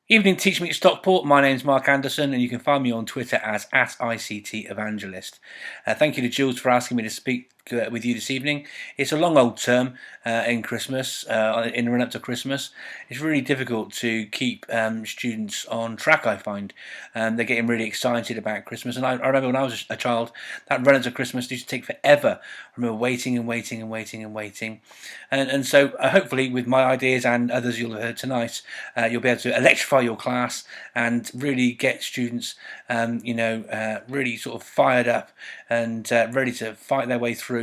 Evening, Teachmeet Stockport. My name's Mark Anderson, and you can find me on Twitter as @ICT Evangelist. Thank you to Jules for asking me to speak with you this evening. It's a long old term in Christmas, in the run up to Christmas. It's really difficult to keep students on track, I find. They're getting really excited about Christmas, and I remember when I was a child, that run up to Christmas used to take forever. I remember waiting and waiting and waiting and waiting. And so hopefully with my ideas and others you'll have heard tonight, you'll be able to electrify your class and really get students, really sort of fired up and ready to fight their way through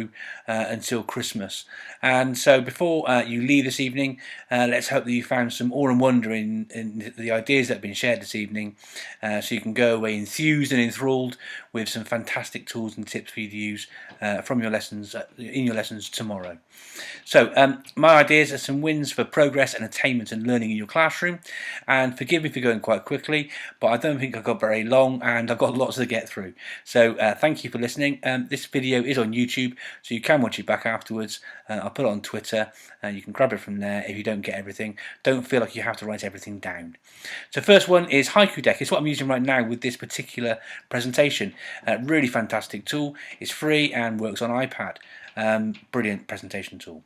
until Christmas. And so before you leave this evening, let's hope that you found some awe and wonder in the ideas that have been shared this evening, so you can go away enthused and enthralled with some fantastic tools and tips for you to use from your lessons in your lessons tomorrow. So my ideas are some wins for progress and attainment and learning in your classroom. And forgive me for going quite quickly, but I don't think I've got very long and I've got lots to get through. So thank you for listening. This video is on YouTube, so you can watch it back afterwards. I'll put it on Twitter and you can grab it from there if you don't get everything. Don't feel like you have to write everything down. So first one is Haiku Deck. It's what I'm using right now with this particular presentation. Really fantastic tool. It's free and works on iPad. Brilliant presentation tool.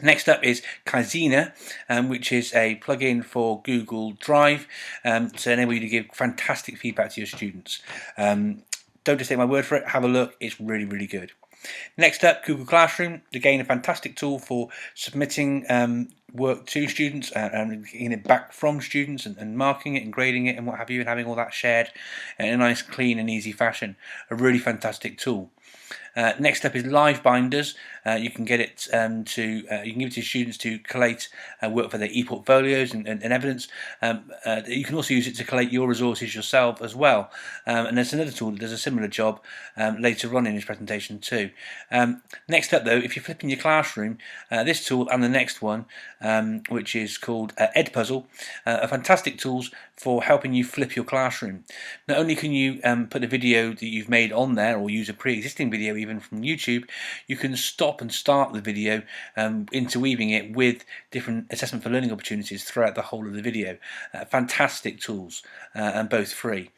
Next up is Kaizina, which is a plugin for Google Drive to enable you to give fantastic feedback to your students. Don't just take my word for it, have a look, it's really, really good. Next up, Google Classroom, again a fantastic tool for submitting work to students and getting it back from students and marking it and grading it and what have you, and having all that shared in a nice, clean and easy fashion. A really fantastic tool. Next up is Live Binders. You can get it you can give it to students to collate work for their e-portfolios and evidence. You can also use it to collate your resources yourself as well. And there's another tool that does a similar job later on in this presentation too. Next up though, if you're flipping your classroom, this tool and the next one, which is called Edpuzzle, are fantastic tools for helping you flip your classroom. Not only can you put a video that you've made on there or use a pre-existing video even from YouTube, you can stop and start the video, interweaving it with different assessment for learning opportunities throughout the whole of the video. Fantastic tools and both free.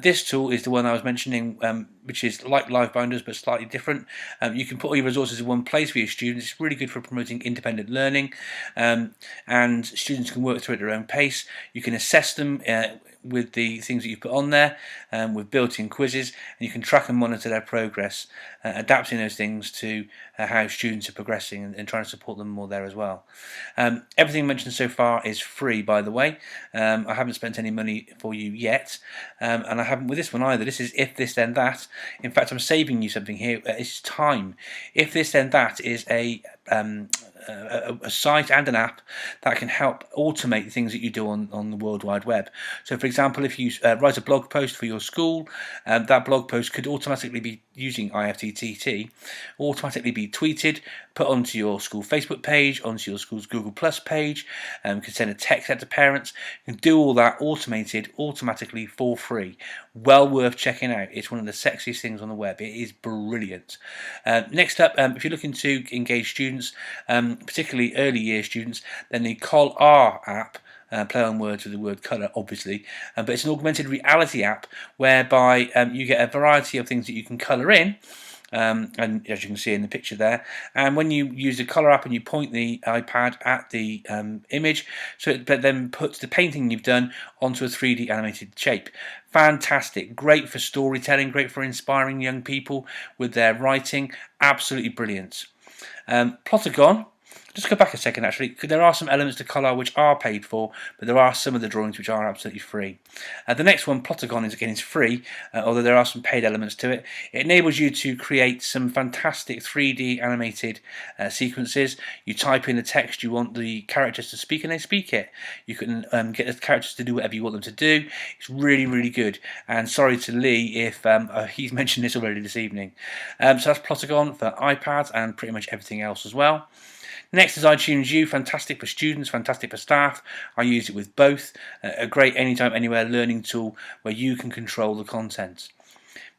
This tool is the one I was mentioning, which is like Live Binders but slightly different. You can put all your resources in one place for your students. It's really good for promoting independent learning, and students can work through at their own pace. You can assess them with the things that you put on there, with built-in quizzes, and you can track and monitor their progress, adapting those things to how students are progressing and trying to support them more there as well. Everything mentioned so far is free, by the way. I haven't spent any money for you yet, and I haven't with this one either. This is If This Then That. In fact, I'm saving you something here. It's time. If This Then That is a site and an app that can help automate the things that you do on the World Wide Web. So for example, if you write a blog post for your school, that blog post could automatically be using IFTTT, automatically be tweeted, put onto your school Facebook page, onto your school's Google Plus page, could send a text out to parents. You can do all that automatically for free. Well worth checking out. It's one of the sexiest things on the web. It is brilliant. Next up, if you're looking to engage students, particularly early year students, then the Col-R app, play on words with the word colour obviously, but it's an augmented reality app whereby you get a variety of things that you can colour in, and as you can see in the picture there, and when you use the Colour app and you point the iPad at the image, so it then puts the painting you've done onto a 3D animated shape. Fantastic, great for storytelling, great for inspiring young people with their writing, absolutely brilliant. Plotagon. Just go back a second actually, there are some elements to Colour which are paid for, but there are some of the drawings which are absolutely free. The next one, Plotagon, is free, although there are some paid elements to it. It enables you to create some fantastic 3D animated sequences. You type in the text you want the characters to speak and they speak it. You can get the characters to do whatever you want them to do. It's really, really good. And sorry to Lee if he's mentioned this already this evening. So that's Plotagon for iPads and pretty much everything else as well. Next is iTunes U, fantastic for students, fantastic for staff. I use it with both. A great anytime, anywhere learning tool where you can control the content.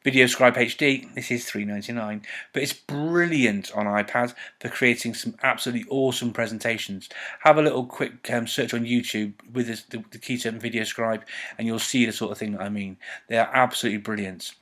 VideoScribe HD, this is $3.99, but it's brilliant on iPad for creating some absolutely awesome presentations. Have a little quick search on YouTube with the key term VideoScribe, and you'll see the sort of thing that I mean. They are absolutely brilliant.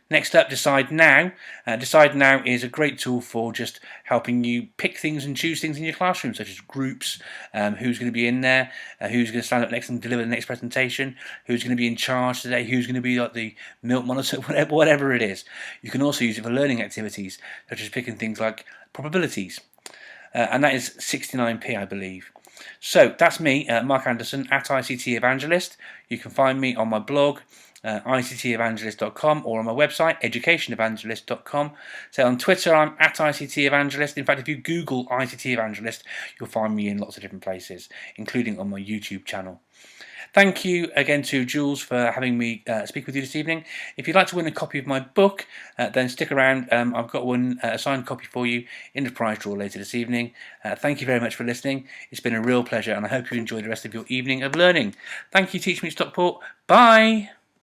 Next up, Decide Now. Decide Now is a great tool for just helping you pick things and choose things in your classroom, such as groups, who's going to be in there, who's going to stand up next and deliver the next presentation, who's going to be in charge today, who's going to be like the milk monitor, whatever it is. You can also use it for learning activities, such as picking things like probabilities. And that is 69p, I believe. So that's me, Mark Anderson, at ICT Evangelist. You can find me on my blog, ictevangelist.com, or on my website, educationevangelist.com. So on Twitter, I'm at ICT Evangelist. In fact, if you Google ICT Evangelist, you'll find me in lots of different places, including on my YouTube channel. Thank you again to Jules for having me speak with you this evening. If you'd like to win a copy of my book, then stick around. I've got a signed copy for you in the prize draw later this evening. Thank you very much for listening. It's been a real pleasure, and I hope you enjoy the rest of your evening of learning. Thank you, Teachmeet Stockport. Bye!